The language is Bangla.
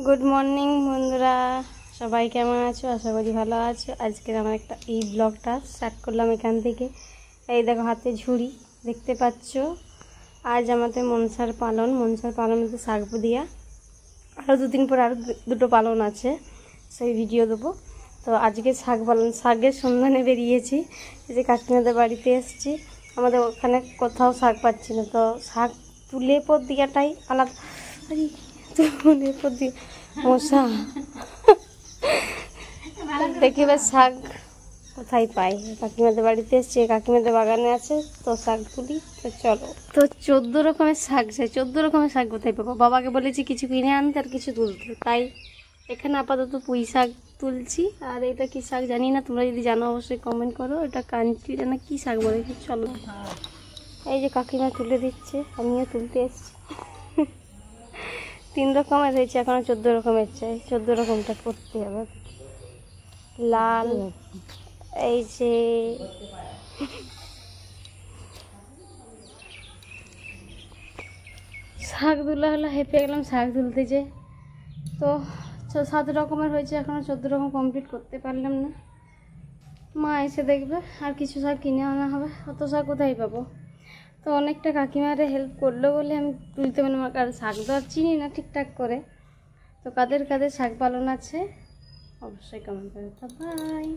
গুড মর্নিং বন্ধুরা, সবাই কেমন আছো? আশা করি ভালো আছো। আজকের আমার একটা এই ব্লগটা স্টার্ট করলাম এখান থেকে। এই দেখো হাতে ঝুড়ি দেখতে পাচ্ছ। আজ আমাদের মনসার পালন শাক দিয়া আরও দুদিন পর আরও দুটো পালন আছে, সেই ভিডিও দেবো। তো আজকে শাকের সন্ধানে বেরিয়েছি। এই যে কাকিমাদের বাড়িতে এসেছি। আমাদের ওখানে কোথাও শাক পাচ্ছি না, তো শাক তুলে পর দিয়াটাই আলাদা। তুলে পর দিয়ে মশা দেখি এবার শাক কোথায় পাই। কাকিমাদের বাড়িতে এসছি, কাকিমাদের বাগানে আছে, তো শাক তুলি। তো চলো, তো 14 রকমের শাক চাই। 14 রকমের শাক কোথায় পাবো? বাবাকে বলেছি কিছু কিনে আনতে আর কিছু তুলতে, তাই এখানে আপাতত পুঁই শাক তুলছি। আর এটা কি শাক জানি না, তোমরা যদি জানো অবশ্যই কমেন্ট করো। এটা কাঞ্চি না কি শাক বলে, চলো। এই যে কাকিমা তুলে দিচ্ছে, আমিও তুলতে এসছি। 3 রকমের হয়েছে, এখনো 14 রকমের চাই। 14 রকমটা করতে হবে। লাল, এই যে শাক তুলা হলো, হেঁপে গেলাম শাক তুলতে। যে তো 7 রকমের হয়েছে, এখনো 14 রকম কমপ্লিট করতে পারলাম না। মা এসে দেখবে, আর কিছু শাক কিনে আনা হবে। অত শাক কোথায় পাবো? তো অনেকটা কাকিমারে হেল্প করলো বলে আমি তুলতে পারলাম। আর শাক তো আর চিনি না ঠিকঠাক করে। তো কাদের কাদের শাক পালন আছে অবশ্যই কমেন্ট করে। বাই।